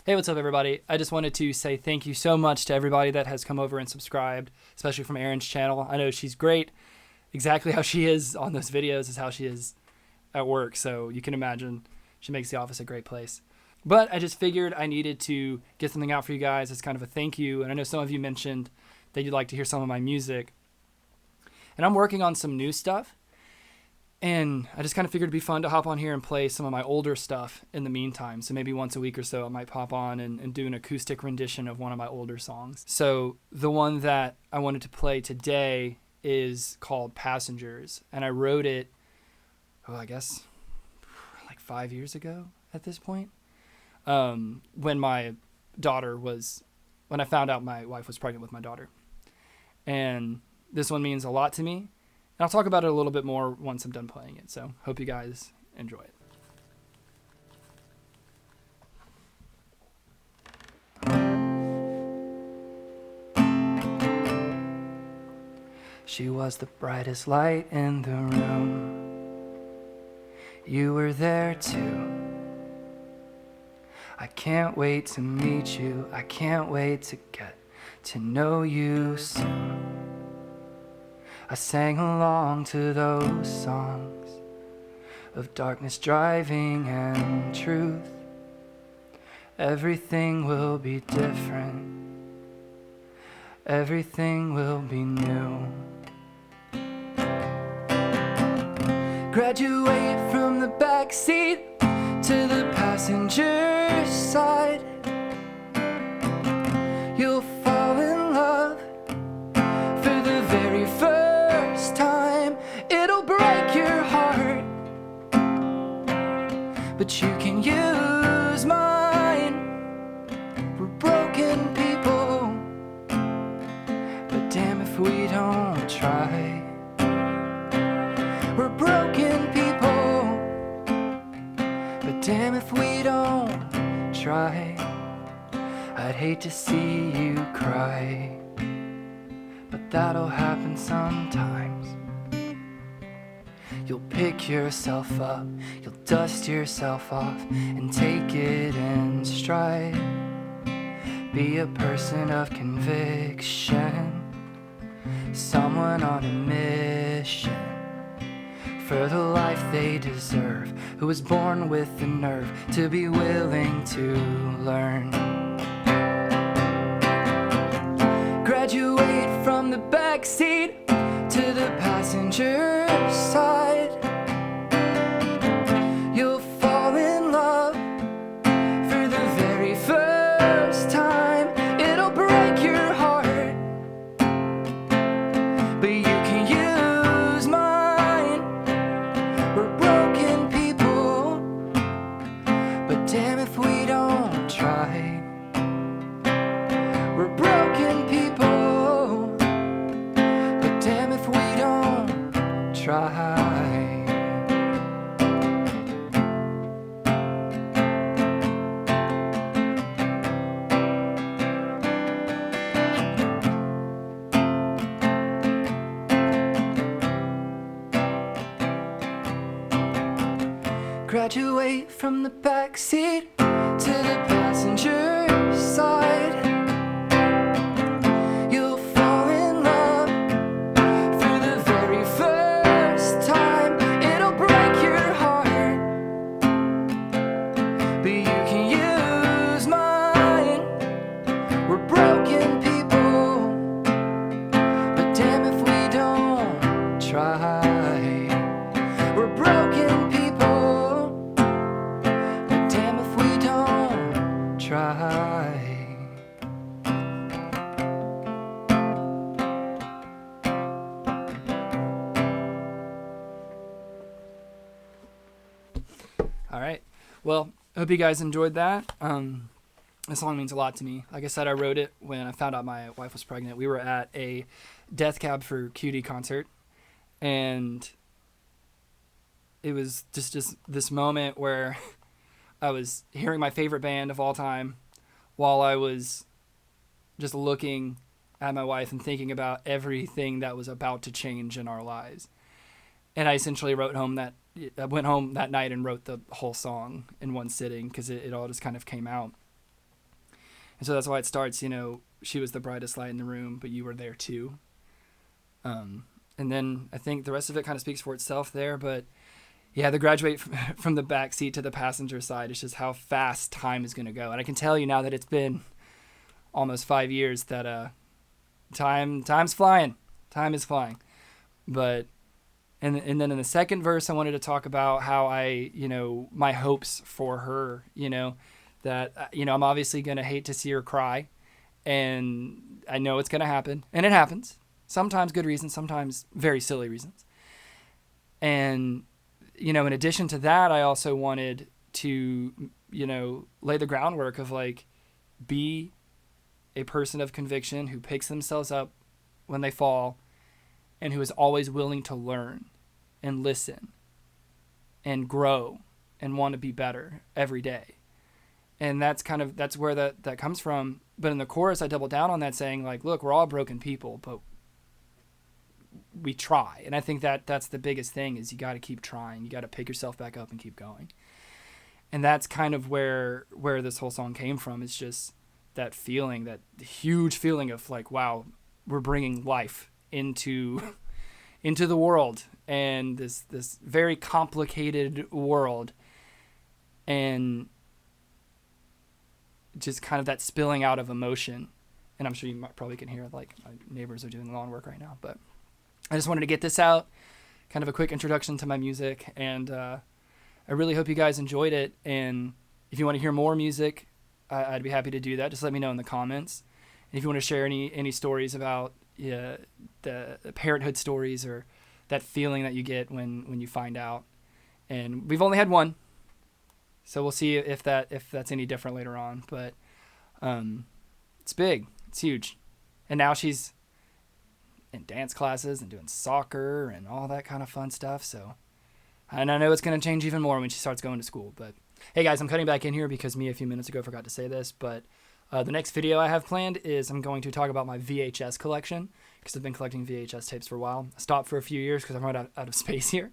Hey, what's up, everybody? I just wanted to say thank you so much to everybody that has come over and subscribed, especially from Erin's channel. I know she's great. Exactly how she is on those videos is how she is at work, so you can imagine she makes the office a great place. But I just figured I needed to get something out for you guys as kind of a thank you, and I know some of you mentioned that you'd like to hear some of my music. And I'm working on some new stuff, and I just kind of figured it'd be fun to hop on here and play some of my older stuff in the meantime. So maybe once a week or so I might pop on and do an acoustic rendition of one of my older songs. So the one that I wanted to play today is called Passengers. And I wrote it, I guess, like 5 years ago at this point. When I found out my wife was pregnant with my daughter. And this one means a lot to me. And I'll talk about it a little bit more once I'm done playing it. So hope you guys enjoy it. She was the brightest light in the room. You were there too. I can't wait to meet you. I can't wait to get to know you soon. I sang along to those songs of darkness, driving, and truth. Everything will be different. Everything will be new. Graduate from the backseat to the passenger side. You'll fall in love for the very first time. It'll break your heart, but you can use mine. We're broken people, but damn if we don't try. We're broken people, but damn if we don't try. I'd hate to see you cry, but that'll happen sometimes. You'll pick yourself up, you'll dust yourself off and take it in stride. Be a person of conviction, someone on a mission for the life they deserve, who was born with the nerve to be willing to learn. Graduate from the backseat to the passenger side. You'll fall in love for the very first time. It'll break your heart, but you can use mine. We're broken people, but damn if we don't try. We're broken people, but damn if we don't try. Graduate from the backseat to the passenger side. You'll fall in love for the very first time. It'll break your heart, but you can use mine. We're broken people, but damn if we don't try. We're broken people, but damn if we don't try. All right. Well, I hope you guys enjoyed that. This song means a lot to me. Like I said, I wrote it when I found out my wife was pregnant. We were at a Death Cab for Cutie concert, and it was just this moment where I was hearing my favorite band of all time while I was just looking at my wife and thinking about everything that was about to change in our lives. And I essentially went home that night and wrote the whole song in one sitting because it all just kind of came out. And so that's why it starts, you know, she was the brightest light in the room, but you were there too. And then I think the rest of it kind of speaks for itself there. But yeah, the graduate from the back seat to the passenger side is just how fast time is going to go. And I can tell you now that it's been almost 5 years that time's flying. Time is flying. But and then in the second verse, I wanted to talk about how I, you know, my hopes for her, you know, that, you know, I'm obviously going to hate to see her cry. And I know it's going to happen. And it happens. Sometimes good reasons, sometimes very silly reasons. And, you know, in addition to that, I also wanted to, you know, lay the groundwork of like, be a person of conviction who picks themselves up when they fall and who is always willing to learn and listen and grow and want to be better every day. And that's where that comes from. But in the chorus, I double down on that, saying like, look, we're all broken people, but we try. And I think that's the biggest thing is you got to keep trying. You got to pick yourself back up and keep going. And that's kind of where this whole song came from. It's just that feeling, that huge feeling of like, wow, we're bringing life into the world, and this very complicated world, and just kind of that spilling out of emotion. And I'm sure you probably can hear like my neighbors are doing lawn work right now, but I just wanted to get this out, kind of a quick introduction to my music, and I really hope you guys enjoyed it. And if you want to hear more music, I'd be happy to do that. Just let me know in the comments. And if you want to share any stories about the parenthood stories or that feeling that you get when you find out. And we've only had one, so we'll see if that's any different later on. But it's big, it's huge, and now she's in dance classes and doing soccer and all that kind of fun stuff. So, and I know it's going to change even more when she starts going to school. But hey guys, I'm cutting back in here because me a few minutes ago forgot to say this, but the next video I have planned is I'm going to talk about my VHS collection, because I've been collecting VHS tapes for a while. I stopped for a few years because I'm running out of space here,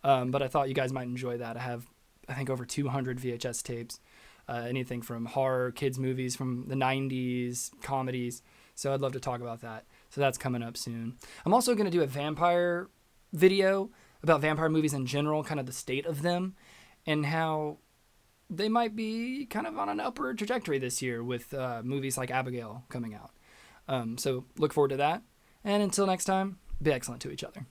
but I thought you guys might enjoy that. I have, I think, over 200 VHS tapes, anything from horror, kids movies from the 90s, comedies, so I'd love to talk about that. So that's coming up soon. I'm also going to do a vampire video about vampire movies in general, kind of the state of them, and how they might be kind of on an upward trajectory this year with movies like Abigail coming out. So look forward to that. And until next time, be excellent to each other.